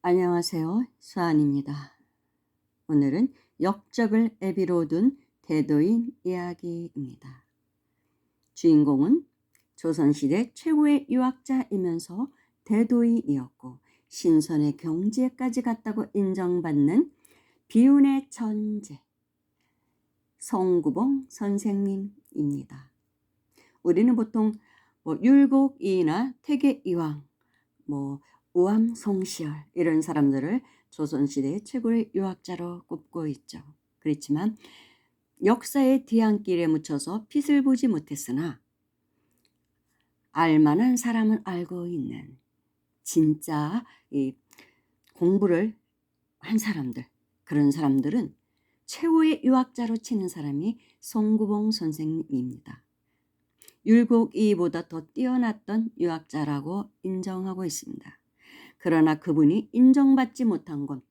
안녕하세요. 수아입니다. 오늘은 역적을 애비로 둔 대도인 이야기입니다. 주인공은 조선시대 최고의 유학자이면서 대도인이었고 신선의 경지에까지 갔다고 인정받는 비운의 천재 송구봉 선생님입니다. 우리는 보통 율곡이나 태계이왕, 우암송시열 이런 사람들을 조선시대의 최고의 유학자로 꼽고 있죠. 그렇지만 역사의 뒤안길에 묻혀서 빛을 보지 못했으나 알만한 사람은 알고 있는 진짜 이 공부를 한 사람들, 그런 사람들은 최고의 유학자로 치는 사람이 송구봉 선생님입니다. 율곡이보다 더 뛰어났던 유학자라고 인정하고 있습니다. 그러나 그분이 인정받지 못한 건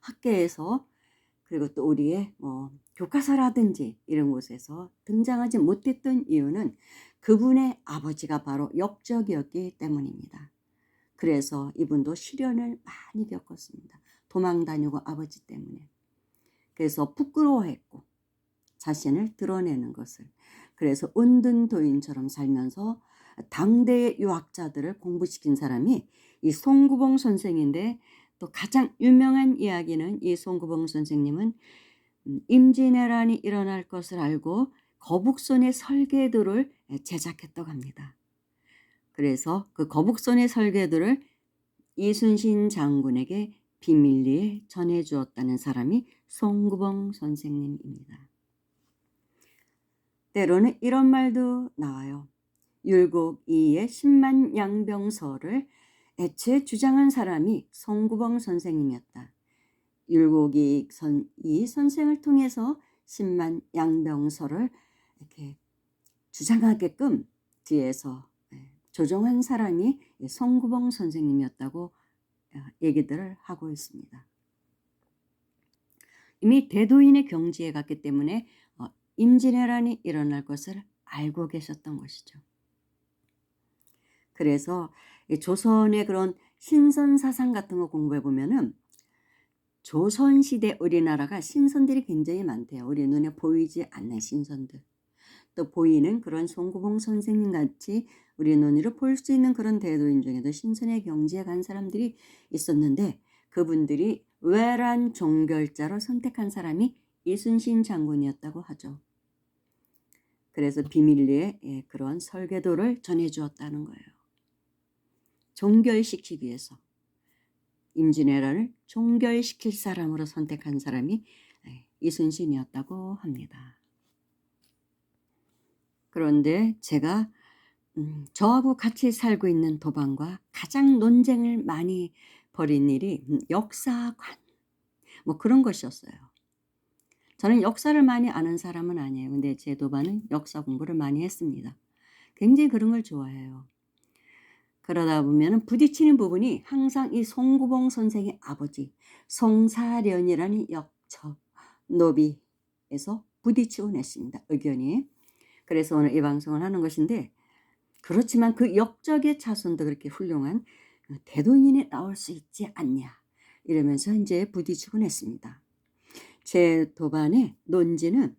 학계에서 그리고 또 우리의 교과서라든지 이런 곳에서 등장하지 못했던 이유는 그분의 아버지가 바로 역적이었기 때문입니다. 그래서 이분도 시련을 많이 겪었습니다. 도망 다니고 아버지 때문에. 그래서 부끄러워했고 자신을 드러내는 것을. 그래서 은둔도인처럼 살면서 당대의 유학자들을 공부시킨 사람이 이 송구봉 선생인데, 또 가장 유명한 이야기는 이 송구봉 선생님은 임진왜란이 일어날 것을 알고 거북손의 설계도를 제작했다고 합니다. 그래서 그 거북손의 설계도를 이순신 장군에게 비밀리에 전해주었다는 사람이 송구봉 선생님입니다. 때로는 이런 말도 나와요. 율곡이의 10만 양병설을 애초에 주장한 사람이 송구봉 선생님이었다. 율곡이 이 선생을 통해서 10만 양병설을 이렇게 주장하게끔 뒤에서 조정한 사람이 송구봉 선생님이었다고 얘기들을 하고 있습니다. 이미 대도인의 경지에 갔기 때문에 임진왜란이 일어날 것을 알고 계셨던 것이죠. 그래서 조선의 그런 신선 사상 같은 거 공부해 보면은 조선시대 우리나라가 신선들이 굉장히 많대요. 우리 눈에 보이지 않는 신선들. 또 보이는 그런 송구봉 선생님 같이 우리 눈으로 볼 수 있는 그런 대도인 중에도 신선의 경지에 간 사람들이 있었는데, 그분들이 외란 종결자로 선택한 사람이 이순신 장군이었다고 하죠. 그래서 비밀리에 그런 설계도를 전해주었다는 거예요. 종결시키기 위해서 임진왜란을 종결시킬 사람으로 선택한 사람이 이순신이었다고 합니다. 그런데 제가 저하고 같이 살고 있는 도반과 가장 논쟁을 많이 벌인 일이 역사관 그런 것이었어요. 저는 역사를 많이 아는 사람은 아니에요. 근데 제 도반은 역사 공부를 많이 했습니다. 굉장히 그런 걸 좋아해요. 그러다 보면 부딪히는 부분이 항상 이 송구봉 선생의 아버지 송사련이라는 역적 노비에서 부딪히곤 했습니다. 의견이. 그래서 오늘 이 방송을 하는 것인데, 그렇지만 그 역적의 자손도 그렇게 훌륭한 대도인이 나올 수 있지 않냐 이러면서 이제 부딪히곤 했습니다. 제 도반의 논지는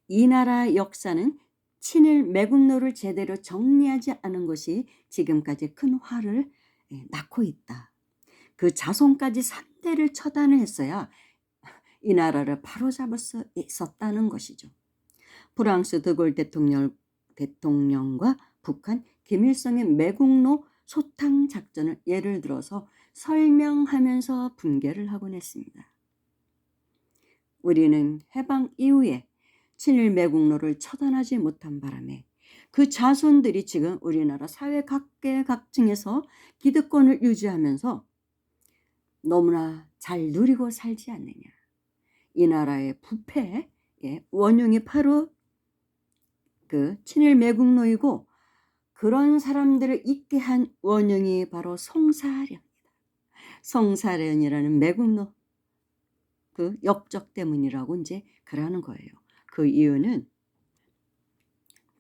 이 나라 역사는 친일 매국노를 제대로 정리하지 않은 것이 지금까지 큰 화를 낳고 있다. 그 자손까지 3대를 처단을 했어야 이 나라를 바로잡을 수 있었다는 것이죠. 프랑스 드골 대통령과 북한 김일성의 매국노 소탕 작전을 예를 들어서 설명하면서 분개를 하곤 했습니다. 우리는 해방 이후에 친일 매국노를 처단하지 못한 바람에 그 자손들이 지금 우리나라 사회 각계각층에서 기득권을 유지하면서 너무나 잘 누리고 살지 않느냐. 이 나라의 부패의 원흉이 바로 그 친일 매국노이고, 그런 사람들을 있게 한 원흉이 바로 송사련이다. 송사련이라는 매국노 그 역적 때문이라고 이제 그러는 거예요. 그 이유는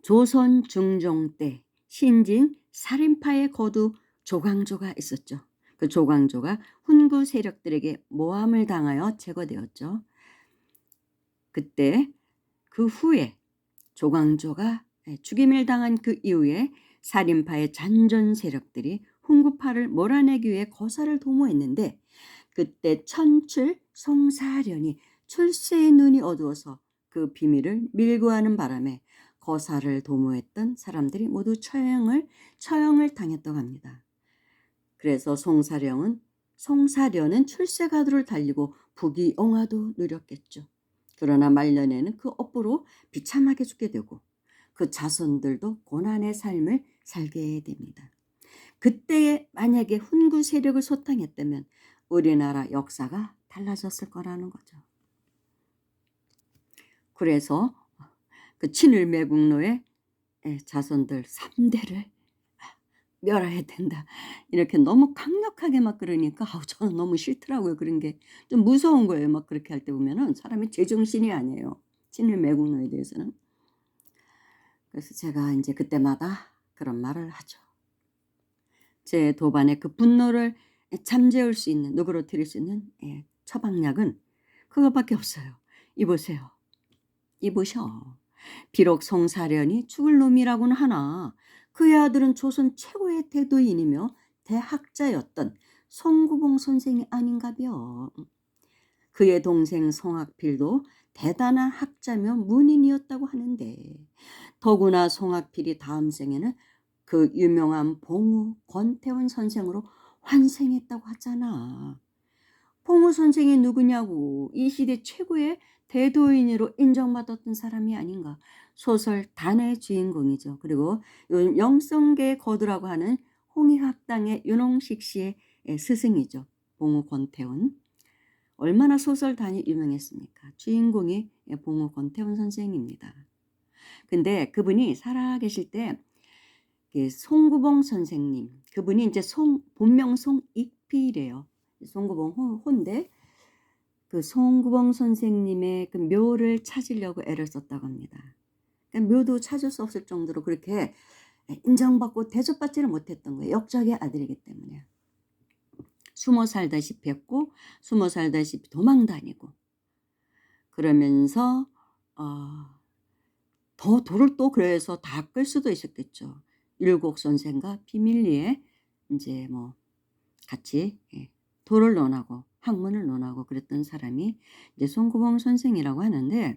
조선 중종 때 신진 살인파의 거두 조광조가 있었죠. 그 조광조가 훈구 세력들에게 모함을 당하여 제거되었죠. 그때 그 후에 조광조가 죽임을 당한 그 이후에 살인파의 잔존 세력들이 훈구파를 몰아내기 위해 거사를 도모했는데 그때 천출 송사련이 출세의 눈이 어두워서 그 비밀을 밀고하는 바람에 거사를 도모했던 사람들이 모두 처형을 당했다고 합니다. 그래서 송사련은 출세가도를 달리고 부귀영화도 누렸겠죠. 그러나 말년에는 그 업보로 비참하게 죽게 되고 그 자손들도 고난의 삶을 살게 됩니다. 그때에 만약에 훈구 세력을 소탕했다면 우리나라 역사가 달라졌을 거라는 거죠. 그래서 그 친일매국노의 자손들 3대를 멸해야 된다. 이렇게 너무 강력하게 막 그러니까 저는 너무 싫더라고요. 그런 게 좀 무서운 거예요. 막 그렇게 할 때 보면은 사람이 제정신이 아니에요. 친일매국노에 대해서는. 그래서 제가 이제 그때마다 그런 말을 하죠. 제 도반의 그 분노를 잠재울 수 있는, 누그러뜨릴 수 있는 처방약은 그것밖에 없어요. 이보세요. 이보셔. 비록 송사련이 죽을 놈이라고는 하나 그의 아들은 조선 최고의 대도인이며 대학자였던 송구봉 선생이 아닌가벼. 그의 동생 송학필도 대단한 학자며 문인이었다고 하는데 더구나 송학필이 다음 생에는 그 유명한 봉우 권태원 선생으로 환생했다고 하잖아. 봉우 선생이 누구냐고. 이 시대 최고의 대도인으로 인정받았던 사람이 아닌가. 소설 단의 주인공이죠. 그리고 영성계의 거두라고 하는 홍익학당의 윤홍식 씨의 스승이죠. 봉우 권태원. 얼마나 소설 단이 유명했습니까? 주인공이 봉우 권태원 선생입니다. 근데 그분이 살아계실 때 송구봉 선생님, 그분이 이제 본명 송익필이래요. 송구봉 혼데 그 송구봉 선생님의 그 묘를 찾으려고 애를 썼다고 합니다. 그러니까 묘도 찾을 수 없을 정도로 그렇게 인정받고 대접받지를 못했던 거예요. 역적의 아들이기 때문에. 숨어 살다시피 했고 숨어 살다시피 도망 다니고 그러면서 더 돌을 또 그래서 다 끌 수도 있었겠죠. 율곡 선생과 비밀리에 이제 뭐 같이 돌을 논하고 학문을 논하고 그랬던 사람이 이제 송구봉 선생이라고 하는데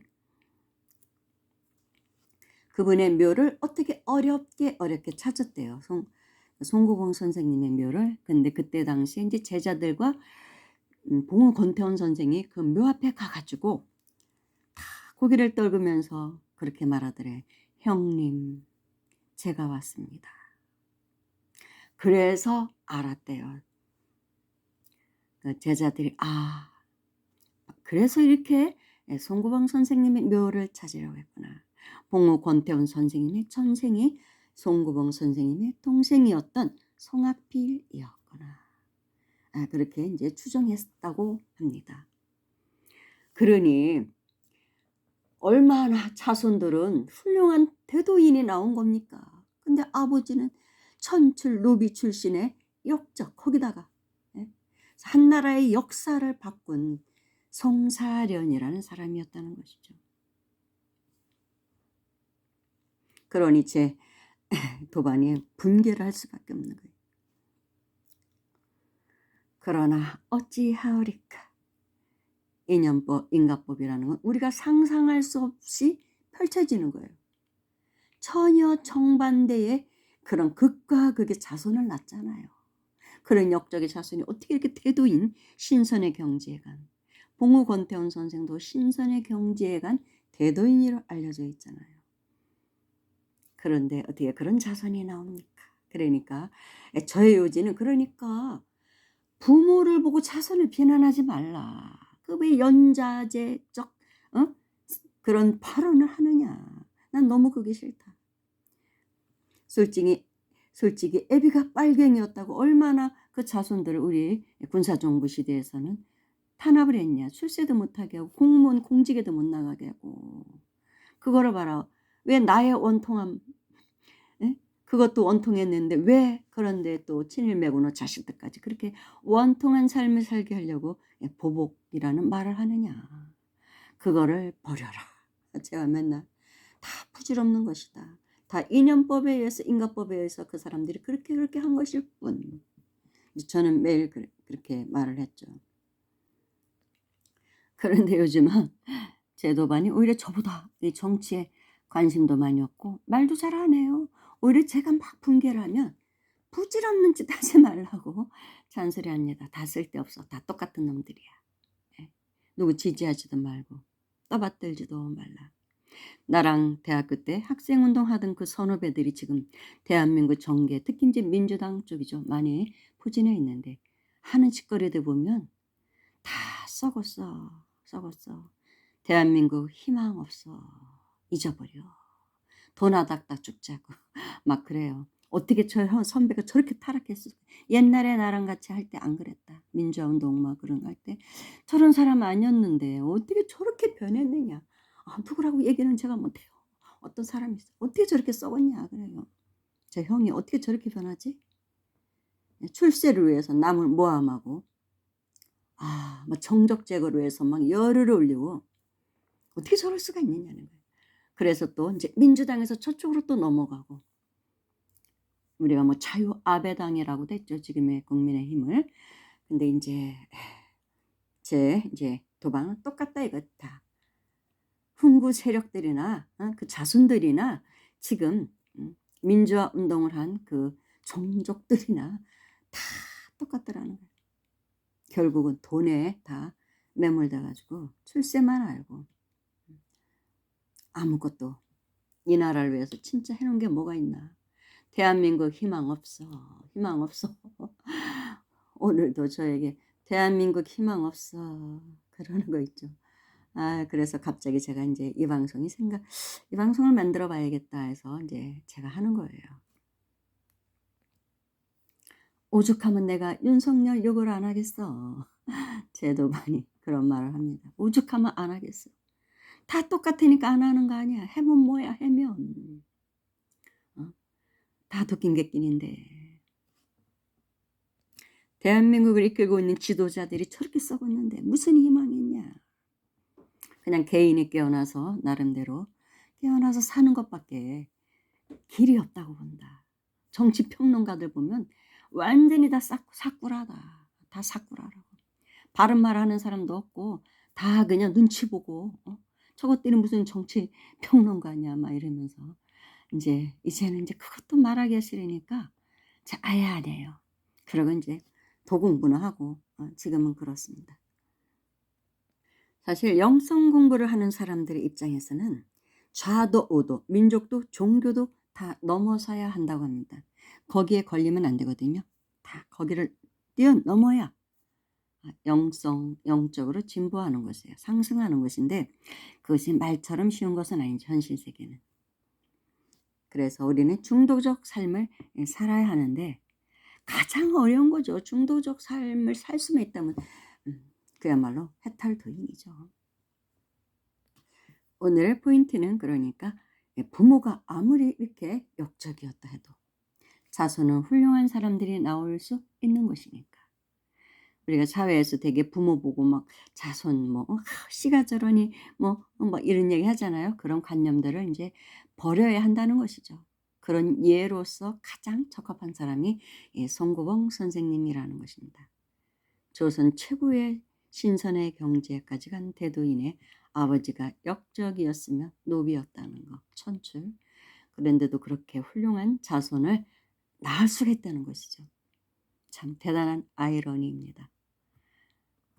그분의 묘를 어떻게 어렵게 찾았대요. 송구봉 선생님의 묘를. 근데 그때 당시에 이제 제자들과 봉우 권태원 선생이 그 묘 앞에 가가지고 다 고개를 떨구면서 그렇게 말하더래. 형님, 제가 왔습니다. 그래서 알았대요. 그 제자들이 그래서 이렇게 송구봉 선생님의 묘를 찾으려고 했구나. 봉우 권태원 선생님의 천생이 송구봉 선생님의 동생이었던 송학필이었구나. 그렇게 이제 추정했다고 합니다. 그러니 얼마나 자손들은 훌륭한 대도인이 나온 겁니까? 근데 아버지는 천출 노비 출신의 역적, 거기다가 한나라의 역사를 바꾼 송사련이라는 사람이었다는 것이죠. 그러니 제 도반이 분개를 할 수밖에 없는 거예요. 그러나 어찌하오리까. 인과법이라는 건 우리가 상상할 수 없이 펼쳐지는 거예요. 전혀 정반대의 그런 극과 극의 자손을 낳잖아요. 그런 역적의 자손이 어떻게 이렇게 대도인 신선의 경지에 간 봉우 권태원 선생도 신선의 경지에 간 대도인으로 알려져 있잖아요. 그런데 어떻게 그런 자손이 나옵니까? 그러니까 저의 요지는 그러니까 부모를 보고 자손을 비난하지 말라. 그 왜 연자제적 그런 발언을 하느냐. 난 너무 그게 싫다. 솔직히 애비가 빨갱이였다고 얼마나 그 자손들을 우리 군사정부 시대에서는 탄압을 했냐. 출세도 못하게 하고 공무원 공직에도 못 나가게 하고. 그거를 봐라. 왜 나의 원통함 그것도 원통했는데 왜 그런데 또 친일 매고노 자식들까지 그렇게 원통한 삶을 살게 하려고 보복이라는 말을 하느냐. 그거를 버려라. 제가 맨날 다 부질없는 것이다. 다 인연법에 의해서 인과법에 의해서 그 사람들이 그렇게 한 것일 뿐. 저는 매일 그렇게 말을 했죠. 그런데 요즘은 제 도반이 오히려 저보다 이 정치에 관심도 많이 없고 말도 잘 안 해요. 오히려 제가 막 분개를 하면 부질없는 짓 하지 말라고 잔소리합니다. 다 쓸데없어. 다 똑같은 놈들이야. 예. 누구 지지하지도 말고 떠받들지도 말라. 나랑 대학교 때 학생운동 하던 그 선후배들이 지금 대한민국 정계, 특히 이제 민주당 쪽이죠. 많이 포진해 있는데 하는 짓거리들 보면 다 썩었어. 썩었어. 대한민국 희망 없어. 잊어버려. 도나닥닥 죽자고. 막 그래요. 어떻게 저 선배가 저렇게 타락했을까. 옛날에 나랑 같이 할 때 안 그랬다. 민주화운동 막 그런 거 할 때 저런 사람 아니었는데 어떻게 저렇게 변했느냐. 아, 누구라고 얘기는 제가 못해요. 어떤 사람이 있어. 어떻게 저렇게 썩었냐 그래요. 제 형이 어떻게 저렇게 변하지? 출세를 위해서 남을 모함하고 막 정적 제거를 위해서 막 열을 올리고 어떻게 저럴 수가 있느냐는 거예요. 그래서 또 이제 민주당에서 저쪽으로 또 넘어가고 우리가 뭐 자유아베당이라고도 했죠. 지금의 국민의힘을. 근데 인제 제 이제 도방은 똑같다 이거다. 훈구 세력들이나 그 자손들이나 지금 민주화 운동을 한 그 종족들이나 다 똑같더라는 거예요. 결국은 돈에 다 매몰돼 가지고 출세만 알고 아무것도 이 나라를 위해서 진짜 해 놓은 게 뭐가 있나. 대한민국 희망 없어. 희망 없어. 오늘도 저에게 "대한민국 희망 없어." 그러는 거 있죠. 그래서 갑자기 제가 인제 이 방송을 만들어 봐야겠다 해서 인제 제가 하는 거예요. 오죽하면 내가 윤석열 욕을 안 하겠어. 제도 많이 그런 말을 합니다. 오죽하면 안 하겠어. 다 똑같으니까 안 하는 거 아니야. 해면 뭐야 해면. 어? 다 도끼인 객끼인데. 대한민국을 이끌고 있는 지도자들이 저렇게 썩었는데 무슨 희망이 있냐. 그냥 개인이 깨어나서 나름대로 깨어나서 사는 것밖에 길이 없다고 본다. 정치 평론가들 보면 완전히 다 사꾸라다. 다 사꾸라라고. 바른 말 하는 사람도 없고 다 그냥 눈치 보고 저것들이 무슨 정치 평론가냐 막 이러면서 이제는 인제 그것도 말하기가 싫으니까 아예 안 해요. 그러고 인제 도공부나 하고 지금은 그렇습니다. 사실 영성 공부를 하는 사람들의 입장에서는 좌도 우도 민족도 종교도 다 넘어서야 한다고 합니다. 거기에 걸리면 안 되거든요. 다 거기를 뛰어넘어야 영적으로 진보하는 것이에요. 상승하는 것인데 그것이 말처럼 쉬운 것은 아니죠. 현실 세계는. 그래서 우리는 중도적 삶을 살아야 하는데 가장 어려운 거죠. 중도적 삶을 살 수만 있다면 그야말로 해탈도인이죠. 오늘의 포인트는 그러니까 부모가 아무리 이렇게 역적이었다 해도 자손은 훌륭한 사람들이 나올 수 있는 것이니까. 우리가 사회에서 되게 부모 보고 막 자손 뭐 씨가 저러니 뭐 이런 얘기 하잖아요. 그런 관념들을 인제 버려야 한다는 것이죠. 그런 예로서 가장 적합한 사람이 송구봉 선생님이라는 것입니다. 조선 최고의 신선의 경제까지 간 대도인의 아버지가 역적이었으며 노비였다는 것, 천출. 그런데도 그렇게 훌륭한 자손을 낳을 수가 있다는 것이죠. 참 대단한 아이러니입니다.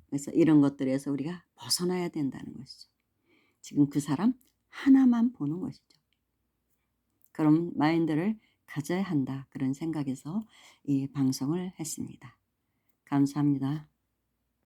그래서 이런 것들에서 우리가 벗어나야 된다는 것이죠. 지금 그 사람 하나만 보는 것이죠. 그런 마인드를 가져야 한다. 그런 생각에서 이 방송을 했습니다. 감사합니다.